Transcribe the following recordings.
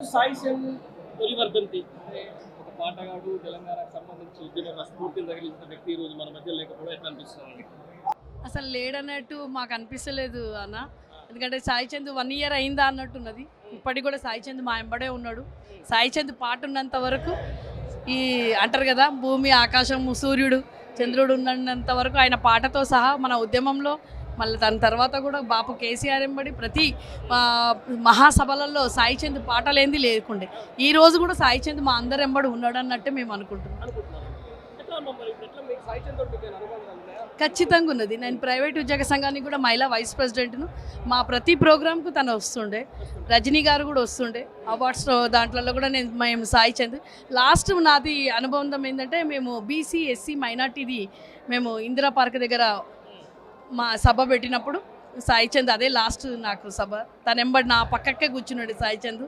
సాయి సెన్ తొలి వర్ధంతి ఒక పాటగాడు తెలంగాణకు సంబంధించి ఉద్యమ స్ఫూర్తిని తగిలించిన వ్యక్తి ఈ రోజు మన మధ్య లేకపోవడం ఎట్లా అనిపిస్తుంది? అసలు లేడన్నట్టు మాకు అనిపిస్తలేదు అన్న. ఎందుకంటే సాయి చంద్ 1 ఇయర్ అయిందా అన్నట్టున్నది. ఇప్పటికి కూడా సాయి చంద్ మా వెంబడే ఉన్నాడు. సాయి చంద్ పాట ఉన్నంత వరకు ఈ అంటారు కదా, భూమి ఆకాశం సూర్యుడు చంద్రుడు ఉన్నంత వరకు ఆయన పాటతో సహా మన ఉద్యమంలో, మళ్ళీ దాని తర్వాత కూడా బాపు కేసీఆర్ ఎంబడి ప్రతి మహాసభలలో సాయి చంద్ పాటలేంది లేకుండే. ఈ రోజు కూడా సాయి చంద్ మా అందరు ఎంబడి ఉన్నాడు అన్నట్టు మేము అనుకుంటున్నాం. ఖచ్చితంగా ఉన్నది. నేను ప్రైవేట్ ఉద్యోగ సంఘానికి కూడా మహిళా వైస్ ప్రెసిడెంట్ను. మా ప్రతి ప్రోగ్రాంకు తను వస్తుండే, రజనీ గారు కూడా వస్తుండే. అవార్డ్స్ దాంట్లో కూడా మేము సాయి చంద్ లాస్ట్ నాది అనుబంధం ఏంటంటే, మేము బీసీ ఎస్సీ మైనార్టీది మేము ఇందిరా పార్క్ దగ్గర మా సభ పెట్టినప్పుడు సాయి చంద్ అదే లాస్ట్ నాకు సభ. తను ఎంబడి నా పక్కకే కూర్చున్నాడు సాయి చంద్.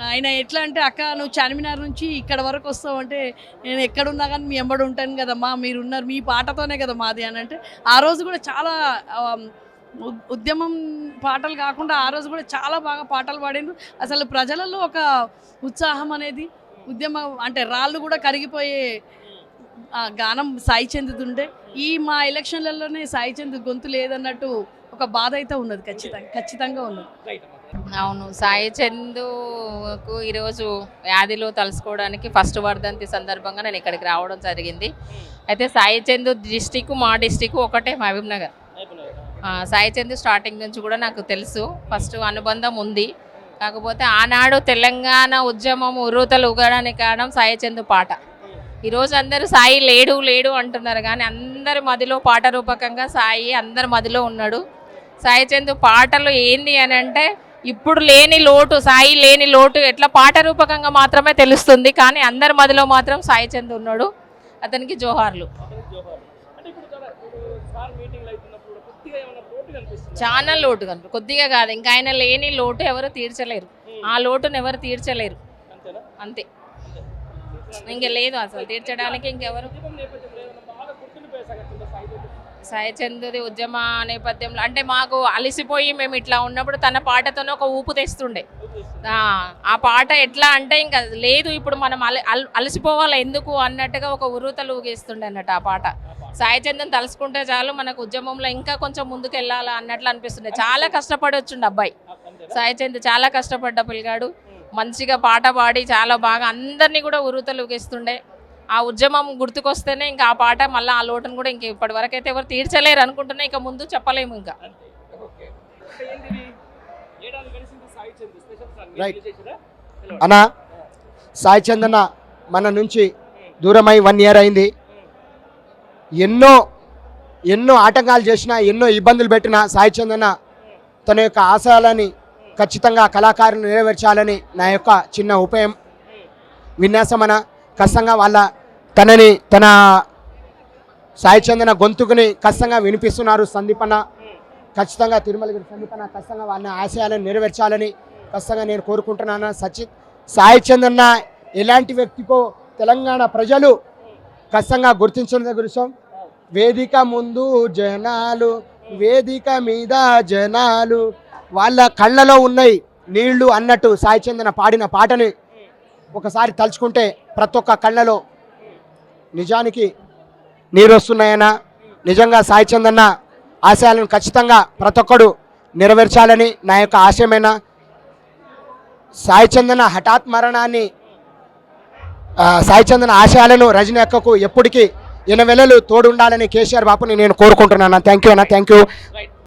ఆయన ఎట్లా అంటే, అక్క నువ్వు చార్మినార్ నుంచి ఇక్కడ వరకు వస్తావు అంటే, నేను ఎక్కడున్నా కానీ మీ ఎంబడి ఉంటాను కదమ్మా, మీరు ఉన్నారు మీ పాటతోనే కదా మాది అని అంటే, ఆ రోజు కూడా చాలా ఉద్యమం పాటలు కాకుండా ఆ రోజు కూడా చాలా బాగా పాటలు పాడిండ్రు. అసలు ప్రజలలో ఒక ఉత్సాహం అనేది, ఉద్యమం అంటే రాళ్ళు కూడా కరిగిపోయే గానం సాయి చంద్తుండే. ఈ మా ఎలక్షన్లలోనే సాయి చంద్ గొంతు లేదన్నట్టు ఒక బాధ అయితే ఉన్నది. ఖచ్చితంగా ఉన్నది. అవును, సాయి చందుకు ఈరోజు వ్యాధిలో తలుసుకోవడానికి ఫస్ట్ వర్ధంతి సందర్భంగా నేను ఇక్కడికి రావడం జరిగింది. అయితే సాయి చందు డిస్టిక్ మా డిస్టిక్ ఒకటే, మహబూబ్ నగర్. సాయి చందు స్టార్టింగ్ నుంచి కూడా నాకు తెలుసు, ఫస్ట్ అనుబంధం ఉంది. కాకపోతే ఆనాడు తెలంగాణ ఉద్యమం ఉర్రూతలు ఊగడానికి కారణం సాయి చందు పాట. ఈరోజు అందరూ సాయి లేడు లేడు అంటున్నారు, కానీ అందరి మదిలో పాట రూపకంగా సాయి అందరి మదిలో ఉన్నాడు. సాయి చంద్ పాటలు ఏంది అని అంటే, ఇప్పుడు లేని లోటు, సాయి లేని లోటు ఎట్లా పాట రూపకంగా మాత్రమే తెలుస్తుంది, కానీ అందరి మదిలో మాత్రం సాయి చంద్ ఉన్నాడు. అతనికి జోహార్లు. చాలా లోటు కనిపి, కొద్దిగా కాదు, ఇంకా ఆయన లేని లోటు ఎవరు తీర్చలేరు. ఆ లోటును ఎవరు తీర్చలేరు, అంతే. ఇంక లేదు అసలు తీర్చడానికి ఇంకెవరు. సాయి చంద్ది ఉద్యమ నేపథ్యంలో అంటే, మాకు అలసిపోయి మేము ఇట్లా ఉన్నప్పుడు తన పాటతోనే ఒక ఊపు తెస్తుండే. ఆ పాట ఎట్లా అంటే, ఇంకా లేదు ఇప్పుడు మనం అలసిపోవాలి ఎందుకు అన్నట్టుగా ఒక ఉర్రూతలు ఊగేస్తుండే అన్నట్టు ఆ పాట. సాయి చంద్ని తలుసుకుంటే చాలు మనకు ఉద్యమంలో ఇంకా కొంచెం ముందుకు వెళ్ళాలా అన్నట్లు అనిపిస్తుండే. చాలా కష్టపడి వచ్చిండు అబ్బాయి సాయి చంద్, చాలా కష్టపడ్డ పిల్లగాడు. మంచిగా పాట పాడి చాలా బాగా అందరినీ కూడా ఉర్రూతలు ఊగేస్తుండే. ఆ ఉద్యమం గుర్తుకొస్తేనే ఇంకా ఆ పాట మళ్ళీ ఆ లోటును కూడా ఇంక ఇప్పటి వరకు అయితే ఎవరు తీర్చలేరు అనుకుంటున్నా. ఇక ముందు చెప్పలేము ఇంకా. అన్న, సాయి చంద్ అన్న మన నుంచి దూరమై 1 ఇయర్ అయింది. ఎన్నో ఆటంకాలు చేసినా, ఎన్నో ఇబ్బందులు పెట్టినా సాయి చంద్ అన్న తన యొక్క ఆశయాలని ఖచ్చితంగా కళాకారులు నెరవేర్చాలని నా యొక్క చిన్న ఉపాయం విన్యాసమన ఖచ్చితంగా తన సాయి చందన గొంతుకుని ఖచ్చితంగా వినిపిస్తున్నారు సందీపన్న. ఖచ్చితంగా తిరుమలగిరి సందీపన్న ఖచ్చితంగా వాళ్ళ ఆశయాలను నెరవేర్చాలని ఖచ్చితంగా నేను కోరుకుంటున్నాను. సాయి చందన్న ఎలాంటి వ్యక్తికో తెలంగాణ ప్రజలు ఖచ్చితంగా గుర్తించిన విషయం. వేదిక ముందు జనాలు, వేదిక మీద జనాలు, వాళ్ళ కళ్ళలో ఉన్నాయి నీళ్లు అన్నట్టు సాయి చందన పాడిన పాటని ఒకసారి తలుచుకుంటే ప్రతి ఒక్క కళ్ళలో నిజానికి నీరు వస్తున్నాయన్న. నిజంగా సాయి చందన్న ఆశయాలను ఖచ్చితంగా ప్రతి ఒక్కడు నెరవేర్చాలని నా యొక్క ఆశయమైన. సాయి చందన హఠాత్ మరణాన్ని, సాయి చందన ఆశయాలను రజనీ అక్కకు ఎప్పటికీ 80 తోడు ఉండాలని కేసీఆర్ బాపుని నేను కోరుకుంటున్నాను. థ్యాంక్ యూ అన్న, థ్యాంక్ యూ.